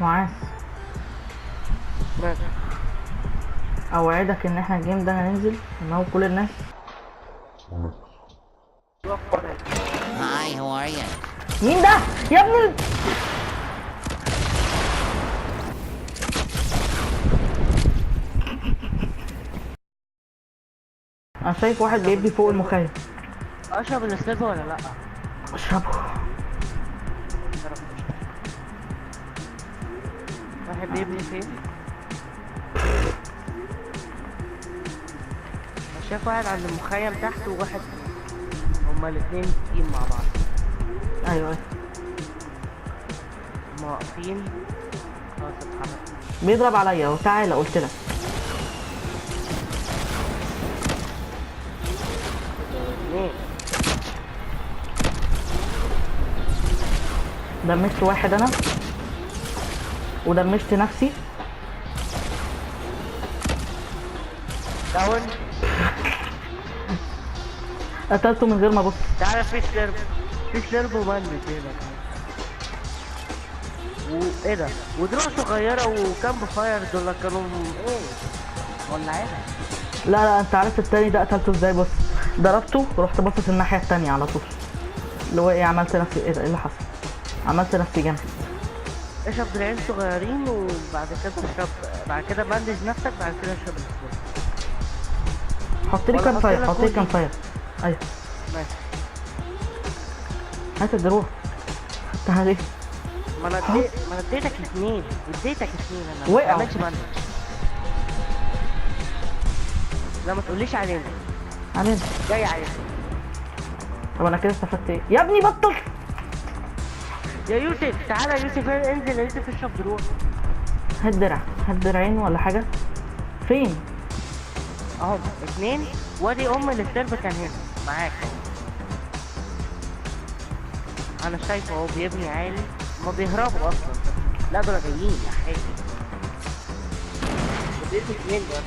معاذ ماشي. اوعدك ان احنا الجيم ده هننزل نموت كل الناس. Hi, how are you? مين ده يا ابني؟ انا شايف واحد بيبني فوق المخيم. اشرب السليفر ولا لا؟ اشربه. واحد بيبني فين؟ أنا شايف واحد عند المخيم تحت وواحد هما الاتنين تيم مع بعض. ايوه هما واقفين. خلاص اتحرك. بيضرب عليا اهو. تعالى قلت لك. اتنين. دمجت واحد انا ودمجت نفسي. داون. قتلته من غير ما ابص. تعالى في سليرب. في سليرب ومندل هنا. وايه ده؟ ودروع صغيرة وكامب فاير دول كانوا ايه؟ ولعينها. لا انت عرفت التاني ده قتلته ازاي؟ بص ضربته ورحت باصص الناحيه التانيه على طول. اللي هو ايه، عملت نفسي ايه ده؟ ايه اللي حصل؟ عملت نفسي جنبي. اشرب دراعين صغيرين وبعد كده اشرب، بعد كده بندج نفسك، بعد كده اشرب السليرب. حط لي ولا كام حط فاير، لك حط لي كل كام دي. فاير. ايوه ماشي. هات الدروع. خدتها ليه؟ ما انا اديتك اتنين، انا ما وقعوا. بعملش بندج. لا ما تقوليش علينا. علينا. جاي علينا. طب انا كده استفدت ايه؟ يا ابني بطل. يا يوسف تعالى يا يوسف، انزل يا يوسف اشرب دروع. هات درع، هات درعين ولا حاجه. فين؟ اهو اتنين، وادي السيرف كان هنا معاك. انا شايفه اهو بيبني عالي، هما بيهربوا اصلا. لا دول جايين يا حاجة. بيبني اتنين دول.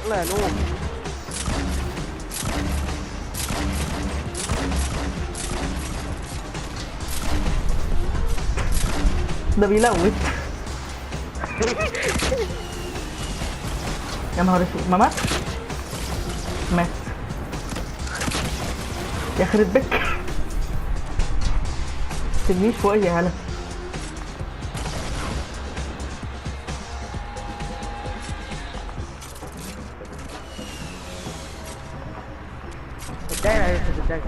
يلا يا نور. ده بيلوت. يا نهار اسود، ما مات. مات. يخرب بك. تبنيش فوقي يا هلا. الدايرة يا يوسف، الدايرة.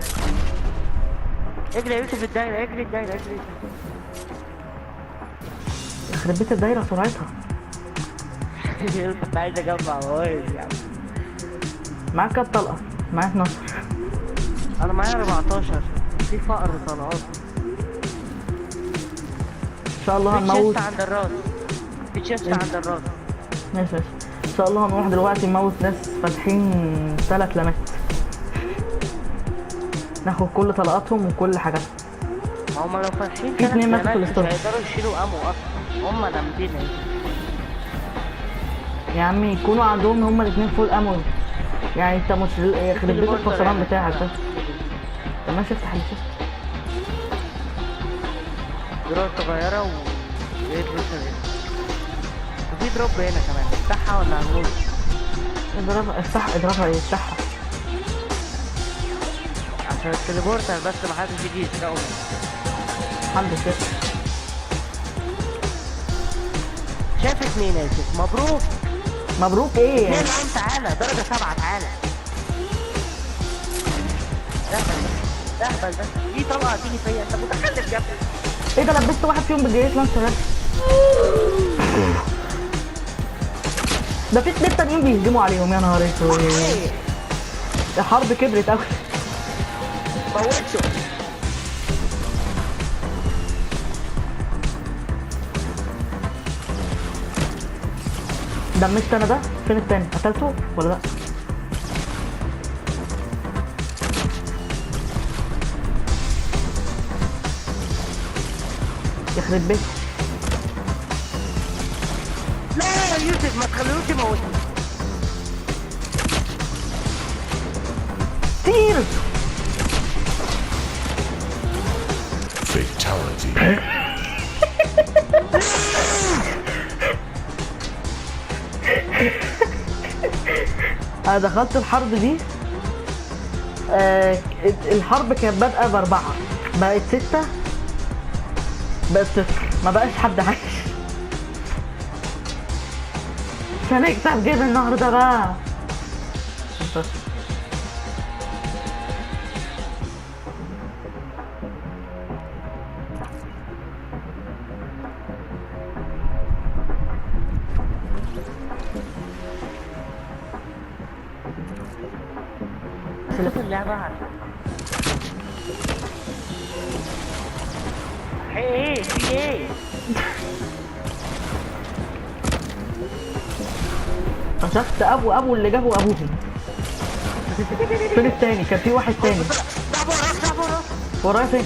اجري يا يوسف الدايرة، اجري الدايرة، اجري. يخرب بيت الدايره سرعتها. كنت عايز اجمع موارد يا عم. معاك كام طلقه؟ معاك 12. انا معايا 14. في فقر طلقات. ان شاء الله في هنموت. تشيست عند الراس. في تشيست عند الراس. ماشي ماشي. ان شاء الله هنروح دلوقتي نموت ناس فاتحين 3 لمات. ناخد كل طلقاتهم وكل حاجاتهم. هما لو فاتحين في اتنين ماتوا في مش الاستور. هيقدروا يشيلوا امو اصلا. هما لامدين اهي. يا عم يكونوا عندهم هما الاثنين فول امون. يعني انت مش يخرب بيت الفصلان بتاعك ده. طب ماشي افتح اللي شفت. دروب صغيرة و ايه وفي دروب هنا كمان. افتحها ولا هنموت؟ اضربها افتح، اضربها ايه افتحها. عشان التليبورتر بس محدش يجي يسرقه مني. الحمد لله. شايف اتنين يا يوسف. مبروك. مبروك ايه؟ اتنين معاهم. تعالى درجة 7. تعالى. اهبل بس. دي طلقة هتيجي فيا. انت متخلف يا ابني. ايه ده؟ لبست واحد فيهم بالجريت لانشر. ده في 2 تانيين بيهجموا عليهم. يا نهار اسود. الحرب كبرت قوي. موتته. دمجت انا ده. فين التاني؟ قتلته ولا لا؟ يخرب بيته. لا يا يوسف ما تخليهوش يموتني. طير. Fatality. انا دخلت الحرب دي، الحرب كانت بادئه ب4 بقت 6 بقت 0، ما بقاش حد عايش. مش هنكسب جيم النهارده بقى. بس شوف اللعبة ايه في ايه؟ شفت ابو اللي جابوا ابوهم. فين التاني؟ كان في واحد تاني ورايا. فين؟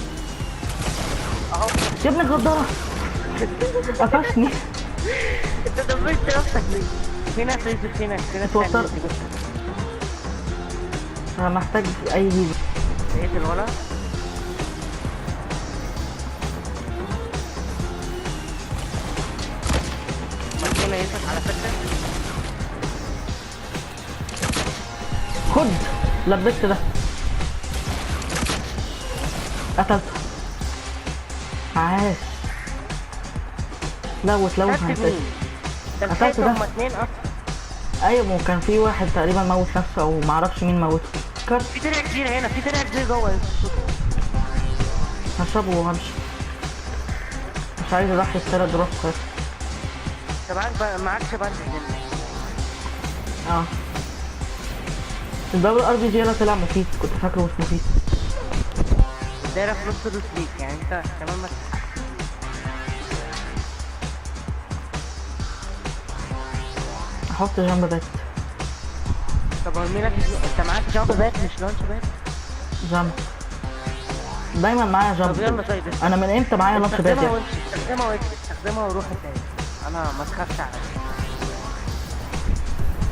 اهو يا ابني الغدارة قفشني. انت دبست نفسك ليه؟ في ناس يوسف، في ناس اتوترت. انا محتاج اي هيلو. لقيت الولد مكينة يوسف على فكرة. خد لبست ده، قتلته. عاش. لوت قتلت هنسى. مين؟ ده قتلت لحقت ده. هما اتنين اصلا. ايوه، ما هو كان في واحد تقريبا موت نفسه او معرفش مين موته. كارت. في درع كبير هنا، في درع كبير جوه يوسف. هشربه وهمشي. مش عايز اضحي ب3 دروس خالص. انت معكش بند هنا. اه، الباب الار جي طلع مفيد، كنت فاكره مش مفيد. دايرة في نص دوس ليك يعني انت كمان ما احط جنب باك. طب ارميلك. انت معاك جامب باك مش لانش باك؟ جنب دايما معايا طب جنب. يلا طيب انا من امتى معايا لانش باك استخدمها يعني؟ وامشي، استخدمها واجري، استخدمها وروح تاني. انا ما تخافش عليا.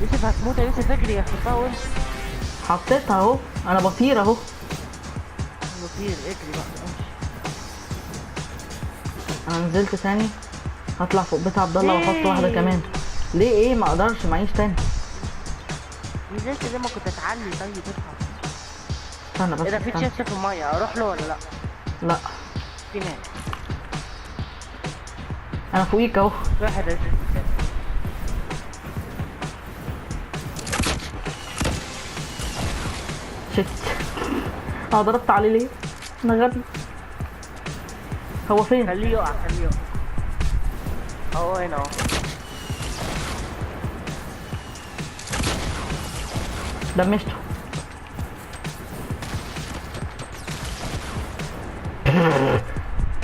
يوسف هتموت يا يوسف، اجري حطها وامشي. حطيتها اهو، انا بطير اهو. بطير اجري بقى امشي. انا نزلت تاني، هطلع فوق بيت عبد الله واحط ليه؟ واحده كمان. ليه؟ ايه ما اقدرش، معيش تاني. نزلت زي ما كنت اتعلي. طيب اطلع. استنى بس ايه ده؟ في استنى. تشيست في الميه، اروح له ولا لا؟ لا، في ناس. انا فوقيك اهو. واحد يا يوسف. شت. اه ضربت عليه ليه؟ انا غبي. هو فين؟ خليه يقع، خليه يقع. اهو هنا اهو. دمشته.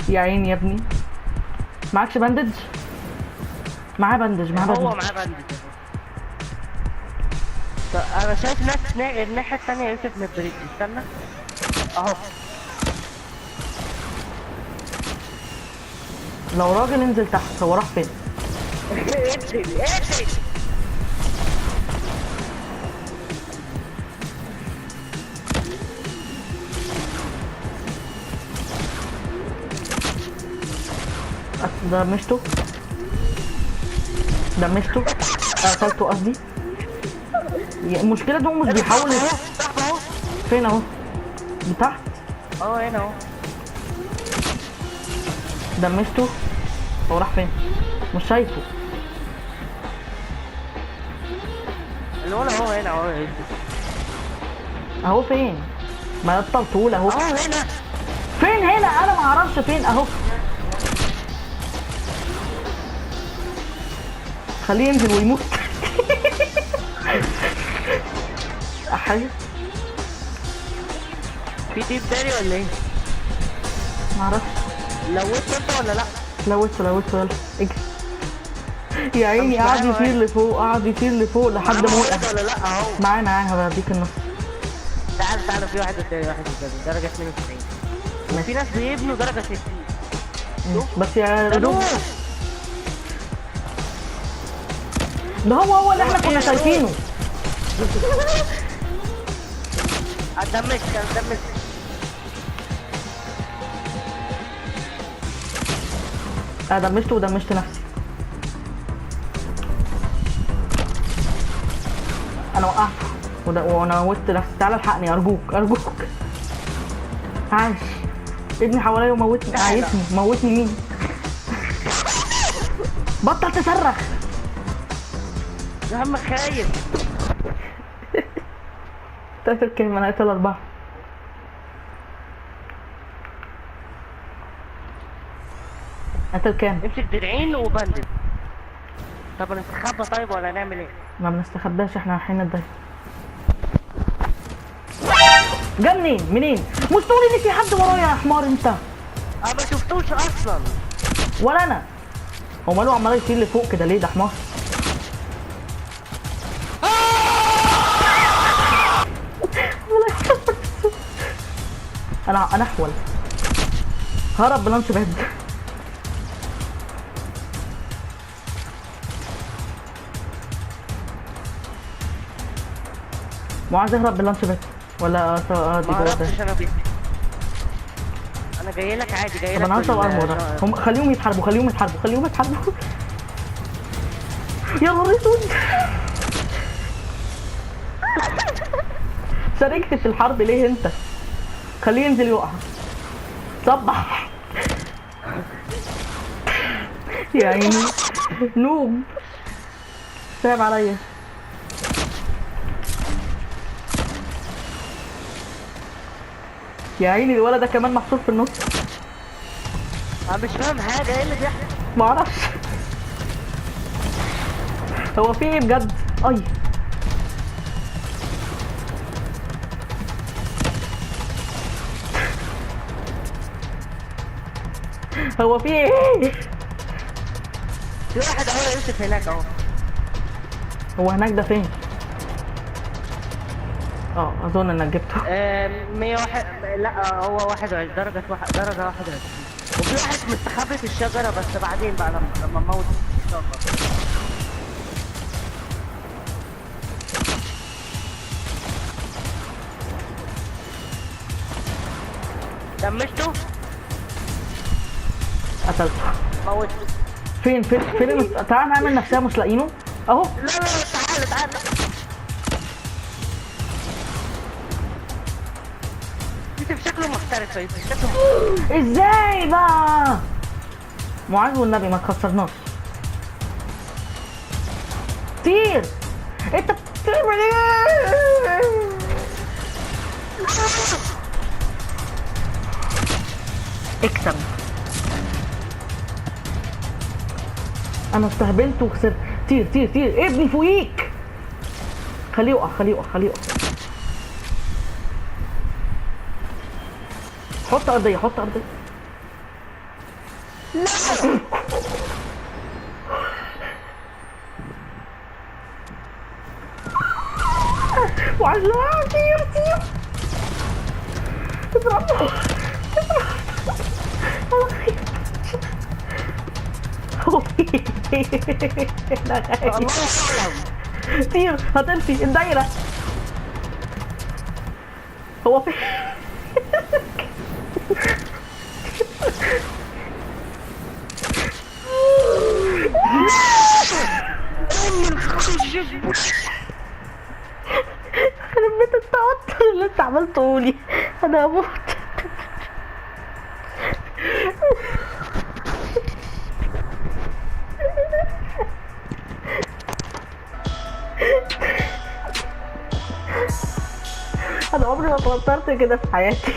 يا عيني يا ابني. معكش باندج؟ معاه باندج، معاه هو باندج. معاه بند كده. طب انا شايف ناس الناحية التانية يا يوسف من البريد. استنى اهو. لو راجل انزل تحت. هو راح فين؟ اجري اجري. دمشته. قتلته قصدي. المشكلة ان هو مش بيحاول. تحت اهو. فين اهو؟ تحت. اهو هنا اهو. دمشته. هو راح فين؟ مش شايفه. الولد اهو هنا اهو يا يوسف. اهو فين؟ ما طول اهو. اهو هنا. فين هنا؟ انا ما اعرفش فين. اهو. خليه ينزل ويموت. حاجة. في تيم تاني ولا ايه؟ ما اعرفش. لوثت انت ولا لا؟ لوثته يلا اجري. يا عيني قعد يطير لفوق لحد ما وقع. ولا لا اهو. معايا هبديك النص. تعال في واحد قدامي، واحد قدامي درجة 92. وفي ناس بيبنوا درجة 60. بس يا ده دوب. نور. ده هو اللي احنا كنا شايفينه. اتدمج. دمشته ودمشت نفسي. انا وقعته. وانا موتت نفسي. تعالى الحقني ارجوك ارجوك. عاش. ابني حواليا وموتني. عايزني موتني مين؟ بطل تصرخ يا عم خايف. قتل كام؟ انا قتل 4. قتل كام؟ امسك درعين وبندل. طب نستخبى طيب ولا نعمل ايه؟ ما بنستخباش، احنا رايحين نتضايق. جا منين؟ مش تقولي ان في حد ورايا يا حمار انت؟ انا ما شفتوش اصلا. ولا انا. هو ماله عمال يطير لفوق كده ليه؟ ده حمار. انا احول. هرب بلانش باد. معاذ اهرب باللانش باد ولا دي ما جوه. عرفتش انا بيتي. انا جاي لك عادي، جاي طب لك. انا هشرب ارمور ده. هم خليهم يتحاربوا خليهم يتحاربوا. يا نهار اسود. شاركت في الحرب ليه انت؟ خليه ينزل يقع. صبح. يا عيني نوب. صعب عليا. يا عيني الولد ده كمان محصور في النص. انا مش فاهم حاجه، ايه اللي بيحصل؟ معرفش. هو في ايه بجد؟ اي هو في ايه؟ في واحد اهو يا يوسف هناك اهو. هو هناك ده فين؟ اظن انك جبته. 101. لا هو 21 درجه 21. وفي واحد مستخبي في الشجره، بس بعدين بقى لما نموت ان شاء الله. دمجته. قتلته. موته. فين تعال نعمل نفسنا مش لاقيينه اهو. لا تعال. يوسف شكله محترف يا يوسف، شكله محترف. ازاي بقى؟ معاذ والنبي ما تخسرناش. طير. انت بتعمل ايه؟ اكسب. انا استهبلت وخسرت. طير ابني فوقيك. خليه يقع. حط ارضيه. لا. وعلى طير. اضربه. طير هتمشي الدايرة. هو فين؟ خرب بيت التوتر اللي انت عملته لي. انا هموت. انا عمري ما اتوترت كده في حياتي.